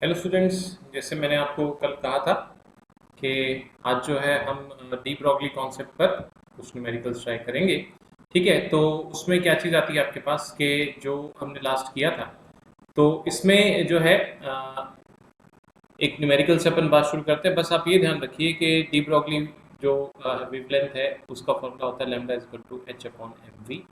Hello students, जैसे मैंने आपको कल कहा था कि आज जो है हम डी ब्रॉगली कॉन्सेप्ट पर कुछ न्यूमेरिकल्स ट्राई करेंगे। ठीक है, तो उसमें क्या चीज़ आती है आपके पास कि जो हमने लास्ट किया था, तो इसमें जो है एक न्यूमेरिकल से अपन बात शुरू करते हैं। बस आप ये ध्यान रखिए कि डी ब्रॉगली जो वेवलेंथ है उसका फॉर्मूला होता है lambda is equal to H upon M V,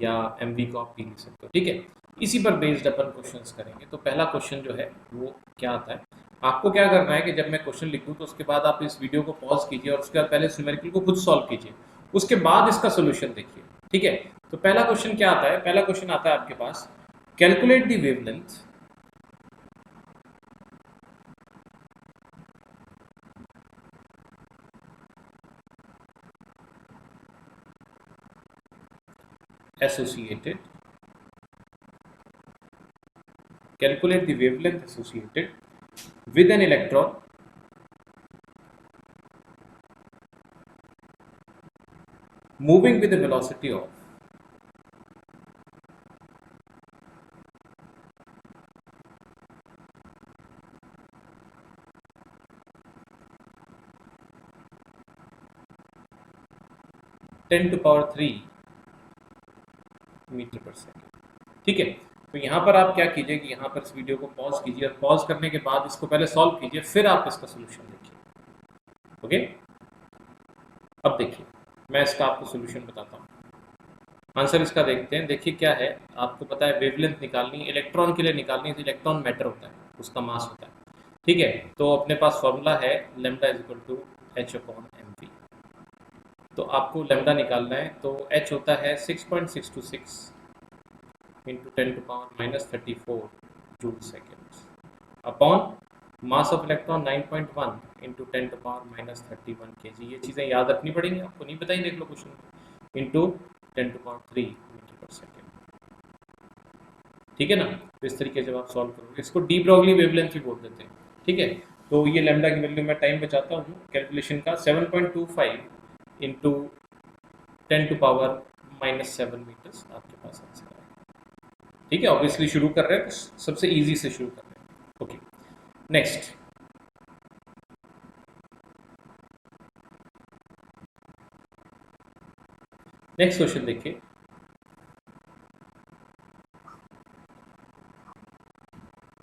या एम वी को आप पी लिख सकते हो। ठीक है, इसी पर बेस्ड अपन क्वेश्चंस करेंगे। तो पहला क्वेश्चन जो है वो क्या आता है, आपको क्या करना है कि जब मैं क्वेश्चन लिखूं तो उसके बाद आप इस वीडियो को पॉज कीजिए और उसके बाद पहले न्यूमेरिकल को खुद सॉल्व कीजिए, उसके बाद इसका सोल्यूशन देखिए। ठीक है, तो पहला क्वेश्चन क्या आता है? पहला क्वेश्चन आता है आपके पास, calculate the wavelength associated, calculate the wavelength associated with an electron moving with a velocity of 10 to power 3 metre per second. ठीक है, तो यहाँ पर आप क्या कीजिए कि यहाँ पर इस वीडियो को पॉज कीजिए और पॉज करने के बाद इसको पहले सॉल्व कीजिए, फिर आप इसका सोल्यूशन देखिए। ओके, अब देखिए मैं इसका आपको सोल्यूशन बताता हूँ। आंसर इसका देखते हैं। देखिए क्या है, आपको पता है वेवलेंथ निकालनी, इलेक्ट्रॉन के लिए निकालनी है तो इलेक्ट्रॉन मैटर होता है, उसका मास होता है। ठीक है, तो अपने पास फॉर्मूला है lambda is equal to H upon M V. तो आपको लेमडा निकालना है, तो एच होता है 6.626 into 10 to power minus 34 joule seconds upon mass of electron 9.1 into 10 to power minus 31 kg। ये चीज़ें याद रखनी पड़ेंगी, आपको नहीं बताई, देख लो question, into 10 to power 3 metre per second. ठीक है ना, तो इस तरीके से आप सॉल्व करोगे। इसको डी ब्रॉगली वेवलेंथ भी बोल देते हैं। ठीक है, तो ये लैम्डा की वैल्यू मैं टाइम बचाता हूँ कैलकुलेशन का, 7.25 into 10 to power minus 7 metres आपके पास आंसर है। ठीक है, ऑब्वियसली शुरू कर रहे हैं तो सबसे ईजी से शुरू कर रहे हैं। ओके, नेक्स्ट नेक्स्ट क्वेश्चन देखिए।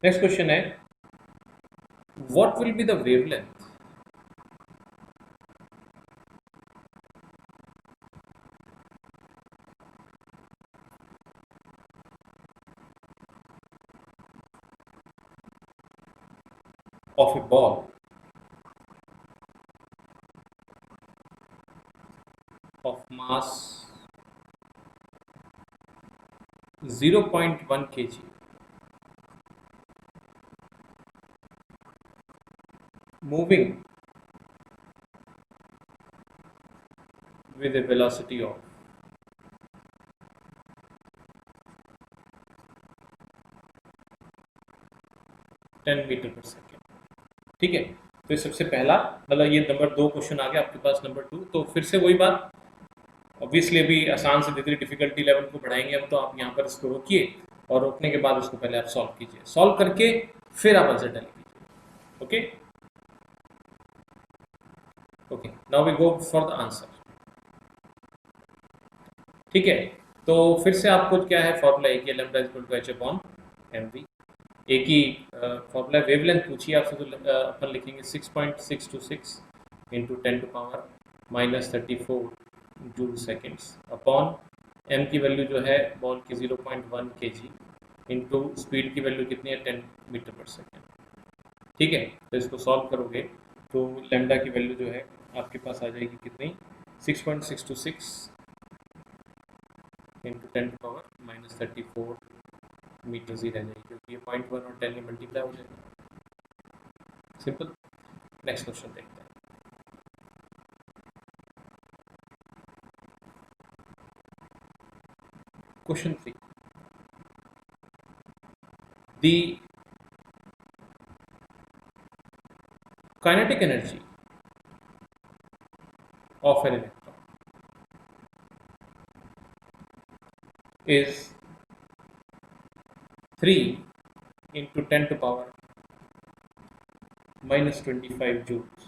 नेक्स्ट क्वेश्चन है, what will be the wavelength of a ball of mass 0.1 kg moving with a velocity of 10 metre per second. ठीक है, तो ये सबसे पहला, मतलब ये नंबर 2 क्वेश्चन आ गया आपके पास। नंबर 2, तो फिर से वही बात, ऑब्वियसली अभी आसान से धीरे डिफिकल्टी लेवल को बढ़ाएंगे हम, तो आप यहाँ पर इसको रोकिए और रोकने के बाद इसको पहले आप सॉल्व कीजिए, सॉल्व करके फिर आप आंसर डाल कीजिए। Okay okay, now we go for the answer. ठीक है, तो फिर से आपको क्या है, फॉर्मूला एक ही है, lambda is equal to H upon M V. एक ही फॉर्मूला, वेवलेंथ पूछिए आपसे तो अपन लिखेंगे 6.626 into 10 to power minus 34 joule seconds upon M की वैल्यू जो है बॉल की 0.1 kg इंटू स्पीड की वैल्यू कितनी है 10 मीटर पर सेकेंड। ठीक है, तो इसको सॉल्व करोगे तो लेमडा की वैल्यू जो है आपके पास आ जाएगी कितनी, 6.626 into 10 to power minus 34 metres ही रह जाएगी, क्योंकि ये 0.1 और 10 में मल्टीप्लाई हो जाएगा। सिंपल। नेक्स्ट क्वेश्चन देखते हैं। Question 3, the kinetic energy of an electron is 3 into 10 to power -25 joules.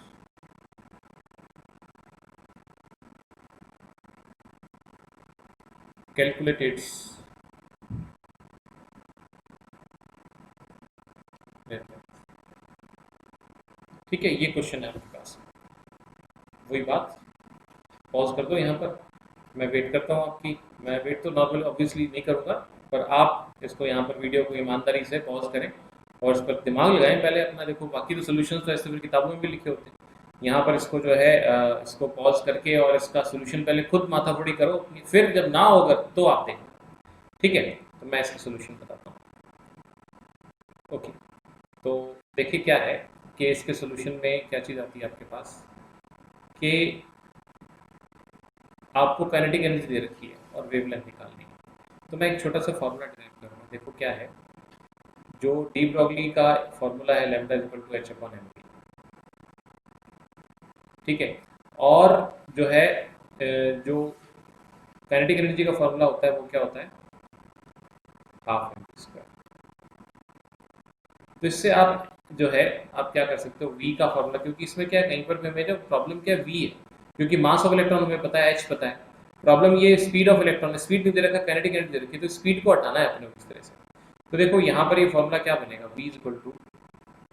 Calculate its ठीक है, ये क्वेश्चन है आपके पास। वही बात, पॉज कर दो यहाँ पर, मैं वेट करता हूँ आपकी। मैं वेट तो नॉर्मल ऑब्वियसली नहीं करूँगा, पर आप इसको यहाँ पर वीडियो को ईमानदारी से पॉज करें और इस पर दिमाग लगाएं पहले अपना। देखो बाकी तो सोल्यूशन तो ऐसे फिर किताबों में भी लिखे होते हैं, यहाँ पर इसको जो है इसको पॉज करके और इसका सोल्यूशन पहले खुद माथाफोड़ी करो अपनी, फिर जब ना होगा तो आप देखो। ठीक है, तो मैं इसका सोल्यूशन बताता हूँ। ओके, तो देखिए क्या है कि इसके सोल्यूशन में क्या चीज़ आती है आपके पास, कि आपको काइनेटिक एनर्जी दे रखी है और वेवलेंथ निकालनी है। तो मैं एक छोटा सा फॉर्मूला डिराइव करूँगा। देखो क्या है, जो डी ब्रॉगली का फॉर्मूला है lambda equal to H upon M. ठीक है, और जो है जो काइनेटिक एनर्जी का फॉर्मूला होता है वो क्या होता है, हाफ एम स्क्वायर। तो इससे आप जो है आप क्या कर सकते हो, वी का फॉर्मूला, क्योंकि इसमें क्या है, कहीं पर हमें जो प्रॉब्लम क्या है, वी है, क्योंकि मास ऑफ इलेक्ट्रॉन हमें पता है, एच पता है। प्रॉब्लम ये स्पीड ऑफ इलेक्ट्रॉन, स्पीड नहीं दे रखा, काइनेटिक एनर्जी दे रखी है, तो स्पीड को हटाना है अपने इस तरह से। तो देखो यहाँ पर ये फॉर्मूला क्या बनेगा, V is equal to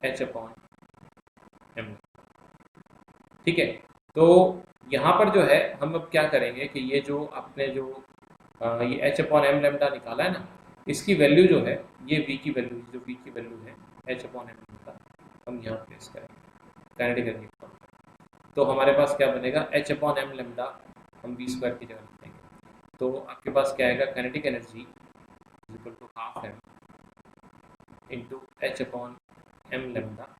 H upon M. ठीक है, तो यहाँ पर जो है हम अब क्या करेंगे कि ये जो आपने जो ये एच अपॉन एम लेमडा निकाला है ना, इसकी वैल्यू जो है, ये वी की वैल्यू, जो वी की वैल्यू है एच अपॉन एम लेमडा, हम यहाँ प्लेस करेंगे काइनेटिक एनर्जी का। तो हमारे पास क्या बनेगा, एच अपॉन एम लेमडा हम वी स्क्वायर की जगह लिख देंगे। तो आपके पास क्या आएगा, kinetic energy is equal to half M into H upon M lambda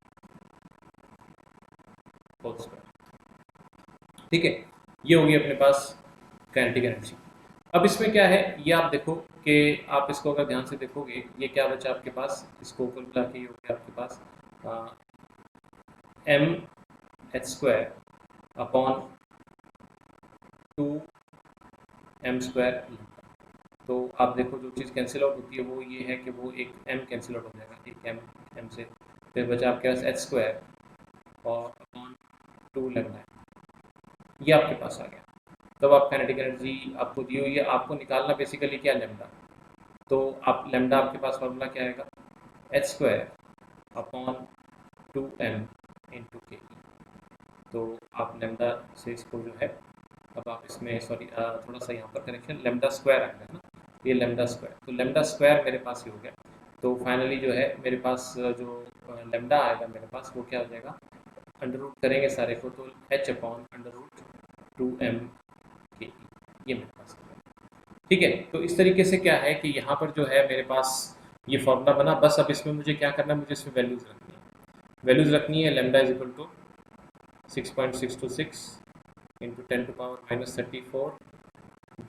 whole square. ठीक है, ये होगी अपने पास काइनेटिक एनर्जी। अब इसमें क्या है, ये आप देखो कि आप इसको अगर ध्यान से देखोगे, ये क्या बचा आपके पास, इसको कुल मिला के ये हो गया आपके पास M H square upon 2m square. तो आप देखो जो चीज़ कैंसिल आउट होती है वो ये है कि वो एक m कैंसिल आउट हो जाएगा, एक m से, फिर बचा आपके पास एच स्क्वायर और अपॉन 2 लेमडा, ये आपके पास आ गया। तब आप काइनेटिक एनर्जी आपको दी हुई है, आपको निकालना बेसिकली क्या, लेमडा। तो आप लेमडा आपके पास फॉर्मूला क्या आएगा, H square upon 2m into के। तो आप लेमडा से इसको जो है, अब आप इसमें सॉरी थोड़ा सा यहाँ पर कनेक्शन, लेमडा स्क्वायर आ गया ना, ये लेमडा स्क्वायर, तो लेमडा स्क्वायर मेरे पास ही हो गया। तो फाइनली जो है मेरे पास जो लेमडा आएगा मेरे पास, वो क्या हो जाएगा, अंडर रूट करेंगे सारे को, तो H upon under root 2m के, ये मेरे पास हो गया। ठीक है, तो इस तरीके से क्या है कि यहाँ पर जो है मेरे पास ये फॉर्मूला बना। बस अब इसमें मुझे क्या करना है, मुझे इसमें वैल्यूज़ रखनी है। वैल्यूज़ रखनी है, lambda is equal to 6.626 into 10⁻⁻34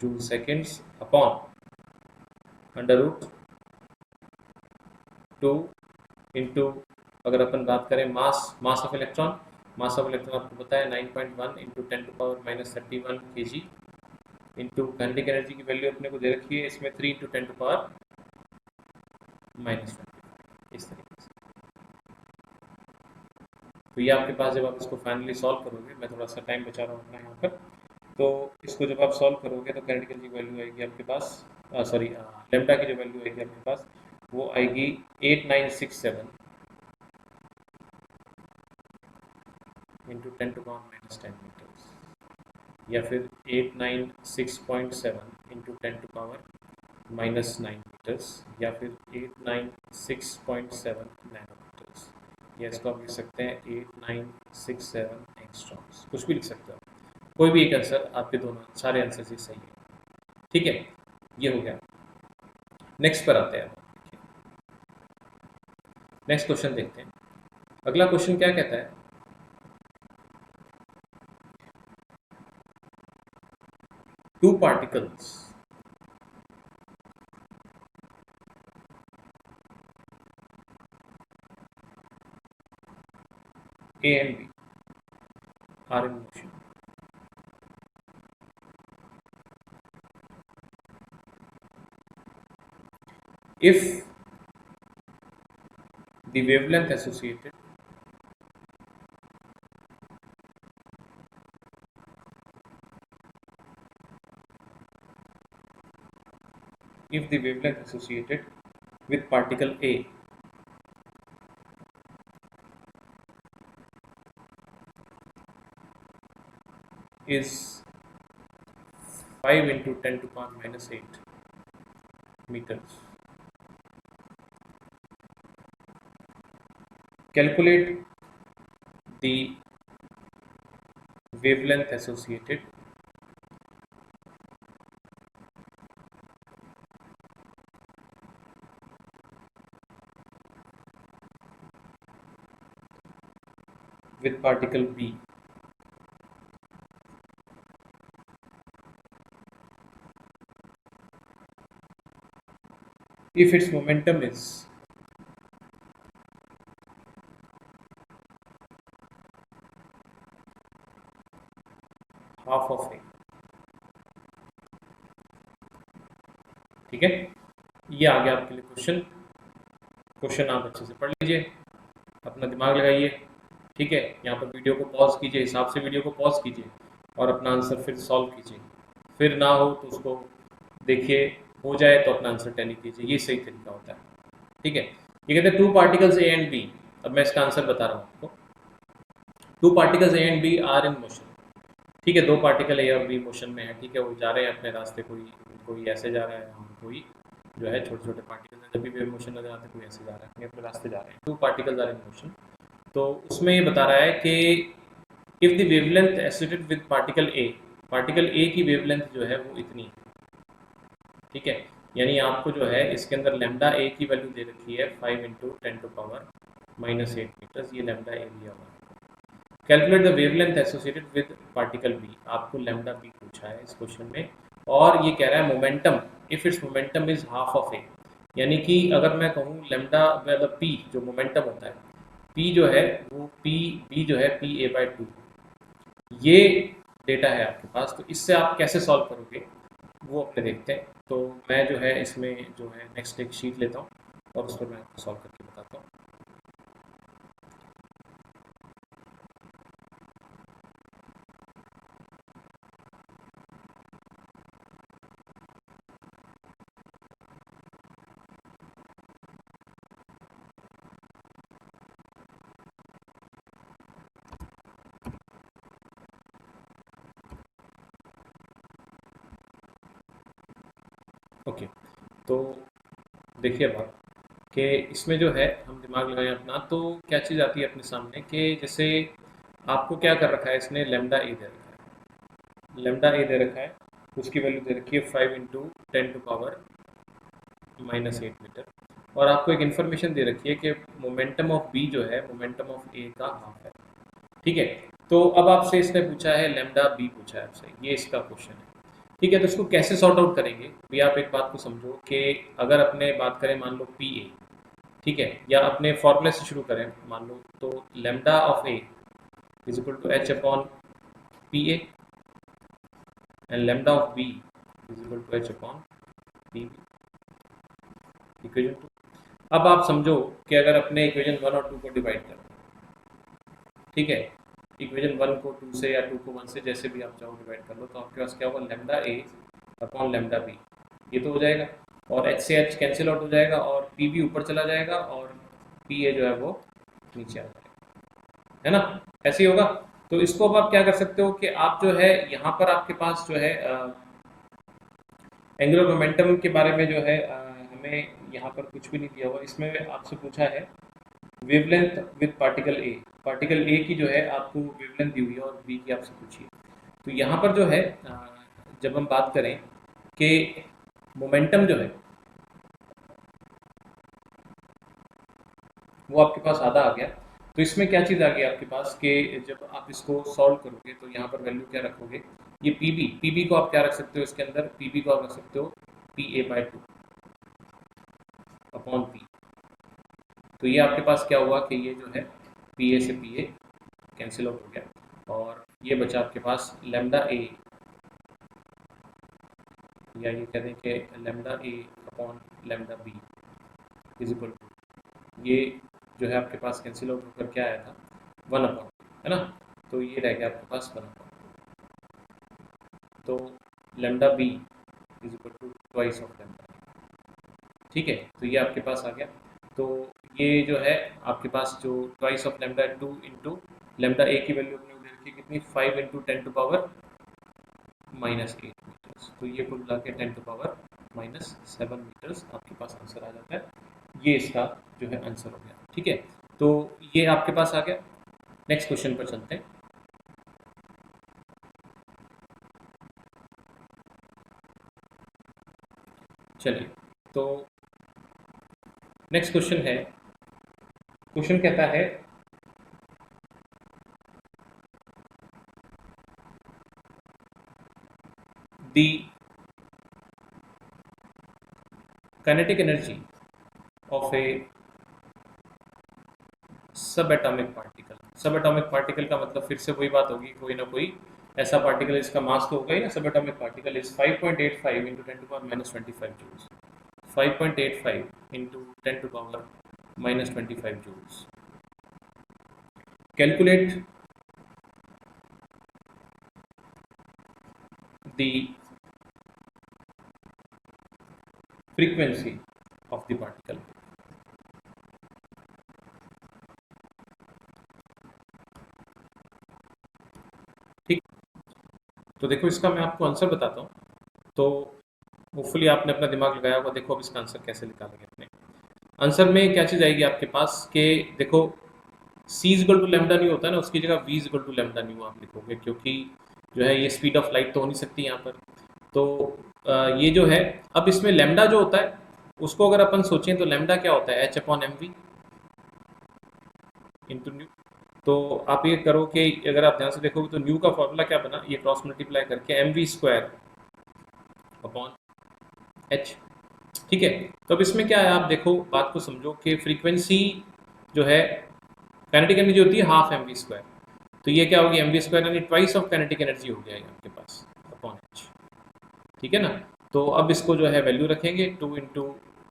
joule seconds upon under root 2 into, अगर अपन बात करें mass of electron, mass of electron आपको पता है 9.1 into 10⁻31 kg into kinetic energy की वैल्यू अपने को दे रखी है इसमें 3 इंटू 10⁻⁻⁻, इस तरीके से। तो ये आपके पास जब आप इसको फाइनली सॉल्व करोगे, मैं थोड़ा सा टाइम बचा रहा हूँ अपना यहाँ पर, तो इसको जब आप सॉल्व करोगे तो काइनेटिक एनर्जी की वैल्यू आएगी आपके पास, सॉरी लेमडा की जो वैल्यू आएगी आपके पास वो आएगी 8967 इंटू 10⁻⁻10 मीटर्स, या फिर 896.7 इंटू 10⁻⁻9 मीटर्स, या फिर 896.7 नैनोमीटर्स, या इसको आप लिख सकते हैं 8967 एंगस्ट्रॉम्स, कुछ भी लिख सकते हो, कोई भी एक आंसर, आपके दोनों सारे आंसर ही सही है। ठीक है, ये हो गया। नेक्स्ट पर आते हैं, नेक्स्ट क्वेश्चन देखते हैं। अगला क्वेश्चन क्या कहता है, two particles A and B are in motion. If the wavelength associated if the wavelength associated with particle A is 5 into 10 to the power minus 8 meters. Calculate the wavelength associated with particle B. If its momentum is half of A. ठीक है, ये आ गया आपके लिए question आप अच्छे से पढ़ लीजिए, अपना दिमाग लगाइए। ठीक है, यहाँ पर वीडियो को पॉज कीजिए, हिसाब से वीडियो को पॉज कीजिए और अपना आंसर फिर सॉल्व कीजिए। फिर ना हो तो उसको देखिए, हो जाए तो अपना आंसर टैली कीजिए, ये सही तरीका होता है। ठीक है, ये कहते हैं 2 पार्टिकल्स ए एंड बी। अब मैं इसका आंसर बता रहा हूँ आपको। 2 particles A and B are in motion. ठीक है, 2 पार्टिकल ए और बी मोशन में है। ठीक है, वो जा रहे हैं अपने रास्ते, कोई ऐसे जा रहा है और कोई जो है छोटे छोटे पार्टिकल जब भी वेव मोशन नजर आते हैं, कोई ऐसे जा रहा है, अपने रास्ते जा रहे हैं। 2 पार्टिकल्स आर इन मोशन। तो उसमें ये बता रहा है कि if the wavelength associated with particle A की वेवलेंथ जो है वो इतनी है। ठीक है, यानी आपको जो है इसके अंदर लैम्डा ए की वैल्यू दे रखी है 5 into 10 to power minus 8 metres, ये लैम्डा ए दिया हुआ है। Calculate the wavelength associated with particle B, आपको लैम्डा बी पूछा है इस क्वेश्चन में, और ये कह रहा है momentum if it's momentum is half of a, यानी कि अगर मैं कहूँ लैम्डा मतलब पी जो मोमेंटम होता है, पी जो है वो बी जो है पी ए बाई 2, ये डेटा है आपके पास। तो इससे आप कैसे सॉल्व करोगे वो अपने देखते हैं। तो मैं जो है इसमें जो है नेक्स्ट एक शीट लेता हूँ और उस पर मैं आपको सॉल्व करके बताता हूँ। ओके, तो देखिए बात कि इसमें जो है हम दिमाग लगाएं अपना, तो क्या चीज़ आती है अपने सामने कि जैसे आपको क्या कर रखा है इसने, लैम्डा ए दे रखा है, लैम्डा ए दे रखा है, उसकी वैल्यू दे रखी है 5 into 10 to power minus 8 metre, और आपको एक इन्फॉर्मेशन दे रखी है कि मोमेंटम ऑफ बी जो है मोमेंटम ऑफ ए का हाफ है। ठीक है, तो अब आपसे इसने पूछा है लैम्डा बी पूछा है आपसे, ये इसका क्वेश्चन है। ठीक है, तो इसको कैसे सॉर्ट आउट करेंगे भी, आप एक बात को समझो कि अगर अपने बात करें मान लो पी ए, ठीक है, या अपने फॉर्मूले से शुरू करें मान लो, तो lambda of A is equal to H upon P A and lambda of B is equal to H upon P B, equation 2। अब आप समझो कि अगर अपने इक्वेशन 1 और 2 को डिवाइड करो, ठीक है, इक्वेशन 1 को 2 से या 2 को 1 से, जैसे भी आप चाहो डिवाइड कर लो, तो आपके पास क्या होगा, lambda A upon lambda B, ये तो हो जाएगा, और एच से एच कैंसिल आउट हो जाएगा और पी बी ऊपर चला जाएगा और पी ए जो है वो नीचे आ जाएगा, है ना, ऐसे ही होगा। तो इसको अब आप क्या कर सकते हो कि आप जो है यहाँ पर आपके पास जो है एंगुलर मोमेंटम के बारे में जो है हमें यहाँ पर कुछ भी नहीं दिया हुआ, इसमें आपसे पूछा है वेवलेंथ विद पार्टिकल ए की जो है आपको वेवलेंथ दी हुई है और बी की आपसे पूछी है। तो यहाँ पर जो है जब हम बात करें कि मोमेंटम जो है वो आपके पास आधा आ गया, तो इसमें क्या चीज़ आ गई आपके पास कि जब आप इसको सॉल्व करोगे तो यहाँ पर वैल्यू क्या रखोगे, ये पी बी को आप क्या रख सकते हो इसके अंदर, पी बी को आप रख सकते हो P A by 2 upon P. तो ये आपके पास क्या हुआ कि ये जो है पी ए से पी ए कैंसिल आउट हो गया और ये बचा आपके पास लैम्डा ए, या ये कहते हैं कि lambda A upon lambda B is equal to, ये जो है आपके पास कैंसिल आउट होकर क्या आया था 1 अपॉन, है ना, तो ये रह गया आपके पास 1 अपॉन, तो lambda B is equal to twice of lambda. ठीक है, तो ये आपके पास आ गया। तो ये जो है आपके पास जो twice of lambda 2 into lambda A की वैल्यू अपने उधर की कितनी 5 इंटू 10⁻⁻8 मीटर्स, तो ये कुल मिला के 10⁻⁻7 मीटर्स आपके पास आंसर आ जाता है। ये इसका जो है आंसर हो गया। ठीक है, तो ये आपके पास आ गया। नेक्स्ट क्वेश्चन पर चलते हैं। चलिए, तो नेक्स्ट क्वेश्चन है, क्वेश्चन कहता है दी काइनेटिक एनर्जी ऑफ ए सब एटॉमिक पार्टिकल। सब एटॉमिक पार्टिकल का मतलब फिर से वही बात होगी, कोई ना कोई ऐसा पार्टिकल, इसका मास तो होगा ही ना। Subatomic particle is 5.85 into 10⁻⁻25 joules. 5.85 into 10⁻⁻25 joules. Calculate the frequency of the particle. ठीक, तो देखो इसका मैं आपको आंसर बताता हूँ। तो होपफुली आपने अपना दिमाग लगाया होगा। देखो अब इसका आंसर कैसे निकालेंगे। अपने आंसर में क्या चीज़ आएगी आपके पास कि देखो c equal to lambda nu होता है ना, उसकी जगह v equal to lambda nu आप लिखोगे, क्योंकि जो है ये स्पीड ऑफ लाइट तो हो नहीं सकती यहाँ पर। तो ये जो है, अब इसमें लेमडा जो होता है उसको अगर अपन सोचें तो लेमडा क्या होता है, h/mv इंटू न्यू। तो आप ये करो कि अगर आप ध्यान से देखोगे तो न्यू का फॉर्मूला क्या बना, ये क्रॉस मल्टीप्लाई करके mv² अपॉन h। ठीक है, तो अब इसमें क्या है, आप देखो बात को समझो कि फ्रीक्वेंसी जो है काइनेटिक एनर्जी होती है हाफ mv²। तो ये क्या होगी, mv² यानी ट्वाइस ऑफ काइनेटिक एनर्जी हो जाएगा आपके पास अपॉन h। ठीक है ना, तो अब इसको जो है वैल्यू रखेंगे 2 into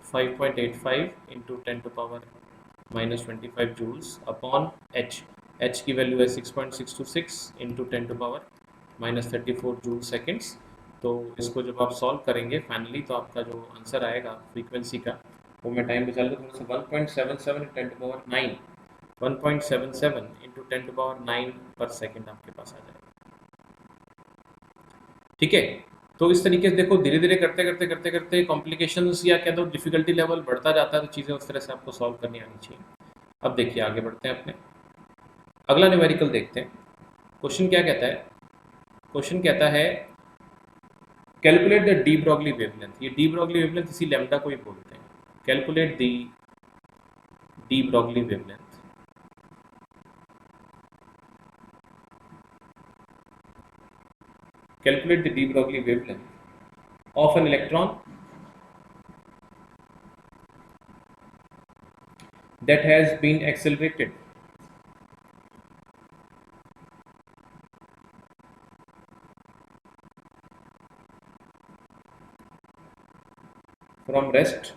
5.85 into 10⁻⁻25 joules upon h। h की वैल्यू है 6.626 इंटू 10⁻⁻34 जूल सेकेंड्स। तो इसको जब आप सॉल्व करेंगे फाइनली तो आपका जो आंसर आएगा फ्रीक्वेंसी का, वो मैं टाइम बचा लूँ थोड़ा सा, 1.77 10⁻9 1.77 इंटू 10⁻9 पर सेकेंड आपके पास आ जाएगा। ठीक है, तो इस तरीके से देखो धीरे धीरे करते करते करते करते कॉम्प्लिकेशंस या क्या तो डिफिकल्टी लेवल बढ़ता जाता है, तो चीज़ें उस तरह से आपको सॉल्व करनी आनी चाहिए। अब देखिए आगे बढ़ते हैं अपने अगला न्यूमेरिकल देखते हैं। क्वेश्चन क्या कहता है, क्वेश्चन कहता है calculate the de Broglie wavelength. ये डी ब्रॉगली वेवलेंथ इसी लैम्डा को ही बोलते हैं। Calculate the de Broglie wavelength calculate the de Broglie wavelength of an electron that has been accelerated from rest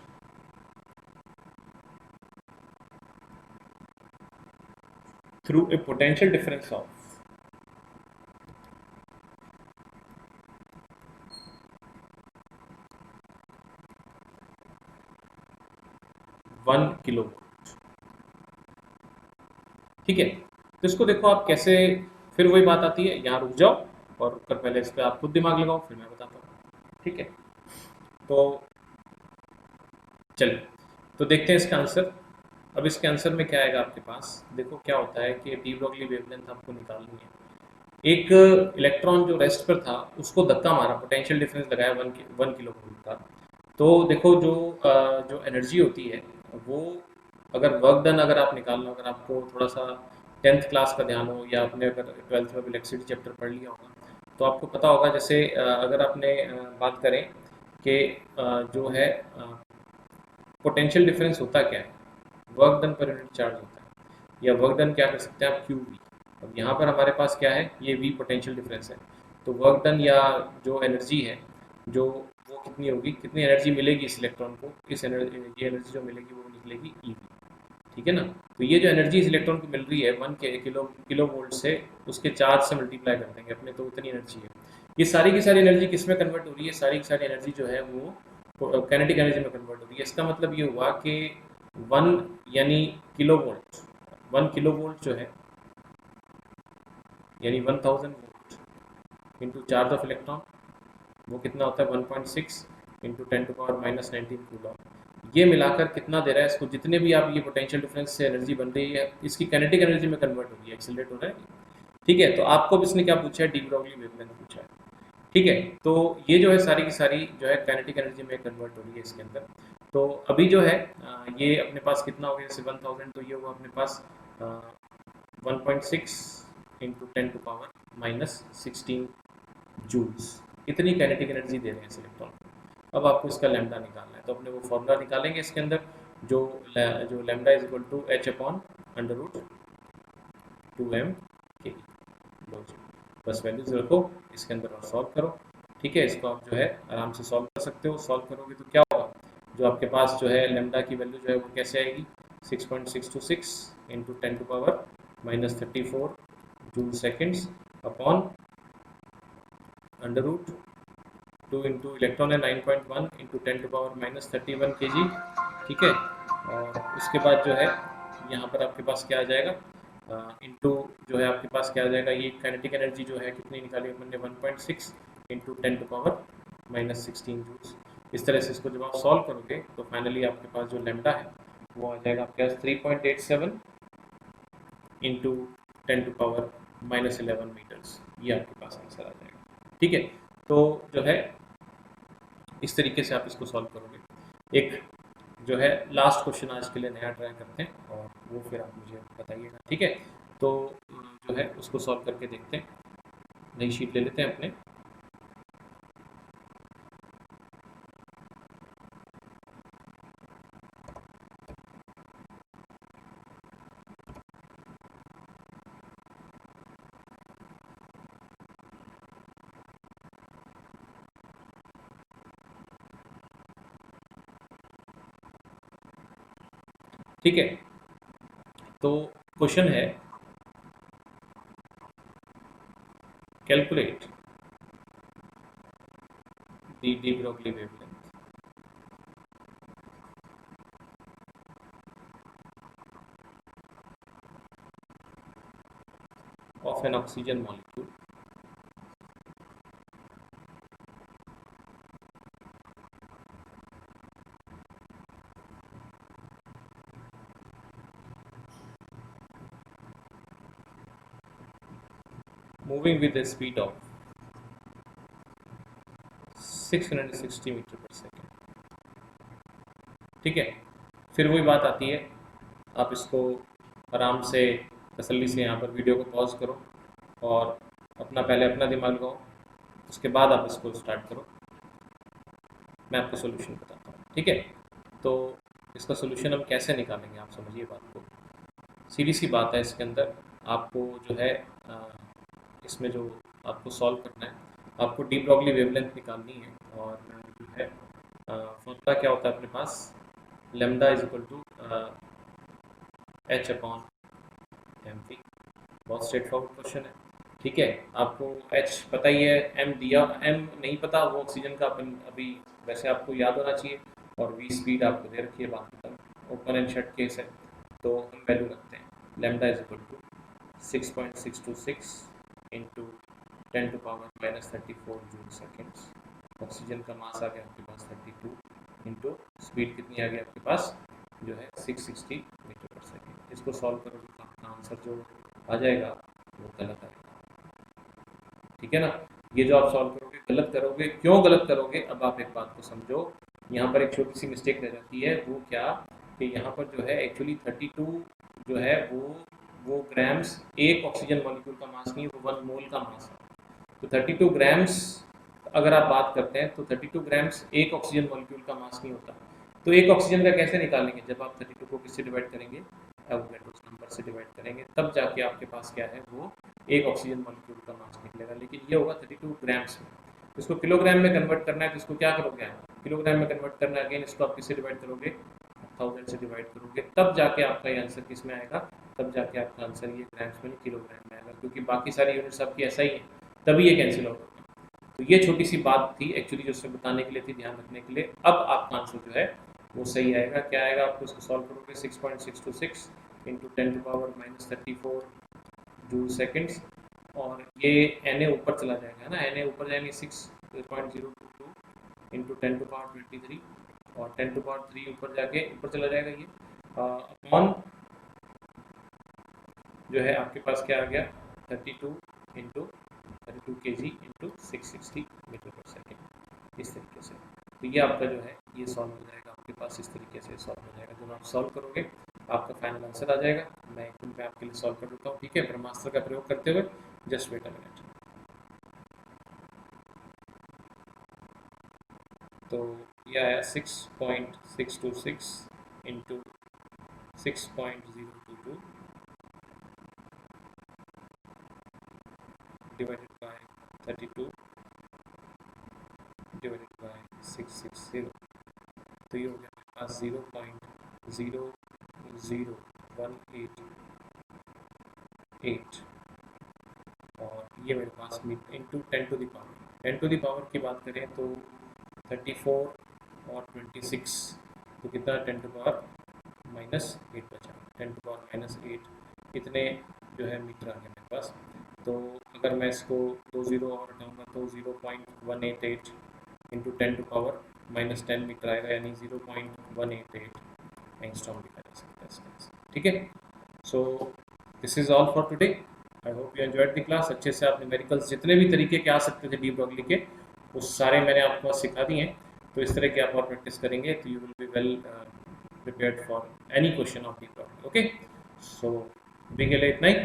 through a potential difference of 1 kilovolt. ठीक है, तो इसको देखो आप कैसे, फिर वही बात आती है, यहाँ रुक जाओ और रुक कर पहले इस पर आप खुद दिमाग लगाओ, फिर मैं बताता हूँ। ठीक है, तो चलिए तो देखते हैं इसका आंसर। अब इसके आंसर में क्या आएगा आपके पास, देखो क्या होता है कि डी ब्रॉगली वेवलेंथ आपको निकालनी है। एक इलेक्ट्रॉन जो रेस्ट पर था उसको धक्का मारा, पोटेंशियल डिफरेंस लगाया 1 किलो वोल्ट का। तो देखो जो एनर्जी होती है वो, अगर वर्क डन अगर आप निकालना, अगर आपको थोड़ा सा 10th क्लास का ध्यान हो या आपने अगर 12th में इलेक्ट्रिसिटी चैप्टर पढ़ लिया होगा तो आपको पता होगा। जैसे अगर आपने बात करें कि जो है पोटेंशियल डिफरेंस होता क्या है, work done per unit charge होता है, या वर्क डन क्या कर सकते हैं आप, क्यू वी। अब यहाँ पर हमारे पास क्या है, ये वी पोटेंशियल डिफरेंस है। तो वर्क डन या जो एनर्जी है जो वो कितनी होगी, कितनी एनर्जी मिलेगी इस इलेक्ट्रॉन को, इस एनर्जी, ये एनर्जी जो मिलेगी वो निकलेगी ई वी। ठीक है ना, तो ये जो एनर्जी इस इलेक्ट्रॉन को मिल रही है 1 किलो वोल्ट से, उसके चार्ज से मल्टीप्लाई कर देंगे अपने, तो उतनी एनर्जी है। ये सारी की सारी एनर्जी किस में कन्वर्ट हो रही है, सारी की सारी एनर्जी जो है वो काइनेटिक एनर्जी में कन्वर्ट हो रही है। इसका मतलब ये हुआ कि 1 यानी किलो वोल्ट, 1 किलो वोल्ट जो है यानी 1000 volt into charge of electron, वो कितना होता है 1.6 इंटू 10⁻⁻19 कूलम। ये मिलाकर कितना दे रहा है इसको, जितने भी आप ये पोटेंशियल डिफरेंस से एनर्जी बन रही है इसकी काइनेटिक एनर्जी में कन्वर्ट हो रही है, एक्सीलरेट हो रहा है। ठीक है, तो आपको अब इसने क्या पूछा है, डी ब्रॉगली वेवलेंथ पूछा है। ठीक है, तो ये जो है सारी की सारी जो है काइनेटिक एनर्जी में कन्वर्ट हो रही है इसके अंदर। तो अभी जो है ये अपने पास कितना हो गया, जैसे 1000, तो ये होगा अपने पास 1.6 इंटू 10⁻⁻16 जूल्स, इतनी काइनेटिक एनर्जी दे रहे हैं इस इलेक्ट्रॉन। अब आपको इसका लैम्डा निकालना है, तो अपने वो फॉर्मूला निकालेंगे इसके अंदर, जो lambda is equal to h upon under root 2m के। लो जी, बस वैल्यूज रखो इसके अंदर और सॉल्व करो। ठीक है, इसको आप जो है आराम से सॉल्व कर सकते हो। सॉल्व करोगे तो क्या होगा, जो आपके पास जो है लैम्डा की वैल्यू जो है वो कैसे आएगी, 6.626 into 10⁻⁻34 joule seconds upon under root 2 into electron है 9.1 इंटू 10⁻⁻31 kg। ठीक है, और उसके बाद जो है यहाँ पर आपके पास क्या आ जाएगा, इंटू जो है आपके पास क्या आ जाएगा, ये काइनेटिक एनर्जी जो है कितनी निकाली हमने 1.6 इंटू 10⁻⁻16 जूल्स। इस तरह से इसको जब आप सॉल्व करोगे तो फाइनली आपके पास जो लैम्डा है वो आ जाएगा आपके पास 3.87 इंटू 10⁻⁻11 मीटर्स, ये आपके पास आंसर आ जाएगा। ठीक है, तो जो है इस तरीके से आप इसको सॉल्व करोगे। एक जो है लास्ट क्वेश्चन आज के लिए नया ट्राई करते हैं और वो फिर आप मुझे बताइएगा। ठीक है, तो जो है उसको सॉल्व करके देखते हैं। नई शीट ले लेते हैं अपने। ठीक है, तो क्वेश्चन है calculate the de Broglie wavelength of an oxygen molecule moving with a speed of 660 metre per second. ठीक है, फिर वही बात आती है, आप इसको आराम से तसल्ली से यहाँ पर वीडियो को पॉज करो और पहले अपना दिमाग लगाओ, उसके बाद आप इसको स्टार्ट करो। मैं आपको सोल्यूशन बताता हूँ। ठीक है, तो इसका सोल्यूशन हम कैसे निकालेंगे, आप समझिए बात को। सीधी सी बात है, इसके अंदर आपको जो है इसमें जो आपको सॉल्व करना है, आपको डी ब्रॉगली वेवलेंथ निकालनी है। और जो है फॉर्मूला क्या होता है अपने पास, lambda is equal to h upon mv। बहुत स्ट्रेट फॉरवर्ड क्वेश्चन है। ठीक है, आपको h पता ही है, m दिया, m नहीं पता, वो ऑक्सीजन का अपन अभी वैसे आपको याद होना चाहिए, और v स्पीड आपको दे रखी है, बात खत्म। ओपन एंड शट केस है, तो हम वैल्यू रखते हैं lambda is equal to 6.626 into 10⁻⁻34 joule seconds. Oxygen का मास आ गया आपके पास 32 इंटू स्पीड कितनी आ गई आपके पास जो है 660 मीटर पर सेकेंड। इसको सॉल्व करोगे तो आपका आंसर जो आ जाएगा वो गलत आएगा। ठीक है ना, ये जो आप सॉल्व करोगे गलत करोगे। क्यों गलत करोगे, अब आप एक बात को समझो। यहाँ पर एक छोटी सी मिस्टेक रह जाती है, वो क्या कि यहाँ पर जो है एक्चुअली 32 जो है वो ग्राम्स एक ऑक्सीजन मॉलिक्यूल का मास नहीं, वो 1 मोल का मास है। तो 32 ग्राम्स अगर आप बात करते हैं तो 32 ग्राम्स एक ऑक्सीजन मॉलिक्यूल का मास नहीं होता। तो एक ऑक्सीजन का कैसे निकालेंगे, जब आप 32 को किससे डिवाइड करेंगे, एवोगैड्रोस नंबर से डिवाइड करेंगे, तब जाके आपके पास क्या है, वो एक ऑक्सीजन मॉलिक्यूल का मास निकलेगा। लेकिन ये होगा 32 ग्राम्स में। इसको किलोग्राम में कन्वर्ट करना है, तो इसको क्या करोगे आप, किलोग्राम में कन्वर्ट करना है। अगेन इसको आप किससे डिवाइड करोगे, 1000 से डिवाइड करोगे, तब जाके आपका ये आंसर किस में आएगा, तब जाके आपका आंसर ये ग्राम्स में किलोग्राम में आएगा, क्योंकि बाकी सारी यूनिट्स आपकी ऐसा ही है, तभी ये कैंसिल होगा। तो ये छोटी सी बात थी एक्चुअली जो उसमें बताने के लिए थी, ध्यान रखने के लिए। अब आपका आंसर जो है वो सही आएगा। क्या आएगा, आपको इसको सॉल्व करोगे 6.626 इंटू 10⁻34 जूल सेकेंड्स, और ये एन ए ऊपर चला जाएगा ना, एन ए ऊपर जाएंगे 6.022 इंटू 10⁻23, और 10⁻3 ऊपर जाके ऊपर चला जाएगा ये अपॉन जो है आपके पास क्या आ गया 32 kg into 660 metre per second, इस तरीके से। तो ये आपका जो है ये सॉल्व हो जाएगा आपके पास, इस तरीके से सॉल्व हो जाएगा। जब आप सॉल्व करोगे आपका फाइनल आंसर आ जाएगा। मैं एक मिनट में आपके लिए सॉल्व कर देता हूँ, ठीक है, ब्रह्मास्त्र का प्रयोग करते हुए। Just wait a minute. तो ये आया 6.626 into 6.022 divided by 32 divided by 660। तो ये हो गया मेरे पास 0.00188, और ये मेरे पास इंटू 10 टू द पावर की बात करें तो 34 और 26, तो कितना 10⁻⁻8 बचा, 10⁻⁻8 इतने जो है मीटर आ गया मेरे पास। तो अगर मैं इसको 2 0 और हटाऊँगा तो 0.188 इंटू 10⁻⁻10 मीटर आएगा, यानी 0.188 एंगस्ट्रॉम लिखा जा सकता है इसका। ठीक है, so this is all for today. I hope you enjoyed the class. अच्छे से आप न्यूमेरिकल्स जितने भी तरीके के आ सकते थे डी ब्रॉगली के, वो सारे मैंने आपको सिखा दिए हैं। तो इस तरह की आप और प्रैक्टिस करेंगे तो you will be well prepared for any question of de Broglie. Okay, so अभी के लिए इतना ही।